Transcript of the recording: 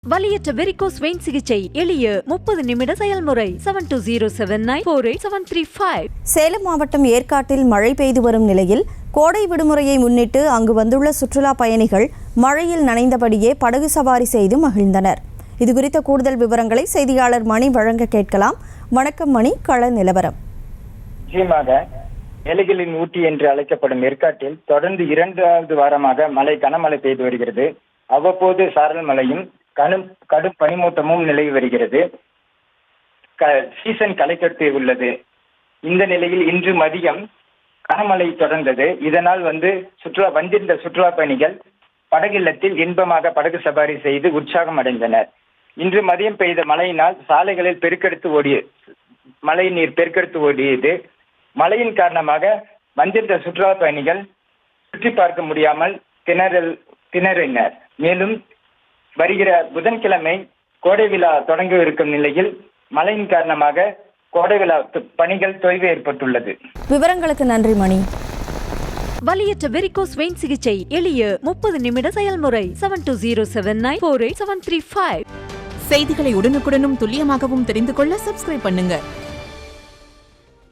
வலியற்ற varicose vein சிகிச்சை எளிய 30 நிமிட செயல்முறை 7209487335. சேலம் மாவட்டம் ஏற்காட்டில் மழை பெய்து வரும் நிலையில் கோடை விடுமுறையை முன்னிட்டு அங்கு வந்துள்ள சுற்றுலா பயணிகள் மழையில் நனைந்தபடியே படகு சவாரி செய்து மகிழ்ந்தனர். இதுகுறித்த கூடுதல் விவரங்களை செய்தியாளர் மணி வழங்க கேட்கலாம். வணக்கம் மணி, கள நிலவரம். நிச்சயமாக ஏழைகளின் ஊட்டி என்று அழைக்கப்படும் ஏற்காட்டில் தொடர்ந்து 2வது வாரமாக கனமழை பெய்து வருகிறது. அவ்வப்போது சாரல் மழையும் கடும் பனிமூட்டமும் நிலவி வருகிறது. சீசன் களைக்கட்டு உள்ளது. இந்த நிலையில் இன்று மதியம் கனமழை தொடர்ந்தது. இதனால் வந்திருந்த சுற்றுலா பயணிகள் படகில்லத்தில் இன்பமாக படகு சவாரி செய்து உற்சாகம் அடைந்தனர். இன்று மதியம் பெய்த மழையினால் சாலைகளில் மழை நீர் பெருக்கெடுத்து ஓடியது. மழையின் காரணமாக வந்திருந்த சுற்றுலா பயணிகள் சுற்றி பார்க்க முடியாமல் திணறினர். மேலும் வருகிற புதன்கிழமை கோடை விழா தொடங்க இருக்கும் நிலையில் மழையின் காரணமாக கோடை விழா பணிகள் தொய்வு ஏற்பட்டுள்ளது. விவரங்களுக்கு நன்றி மணி. வலியற்ற வெரிகோஸ் வெயின் சிகிச்சை எளிய 30 நிமிட செயல்முறை 7209487335. செய்திகளை உடனுக்குடனும் துல்லியமாகவும் தெரிந்து கொள்ள சப்ஸ்கிரைப் பண்ணுங்க.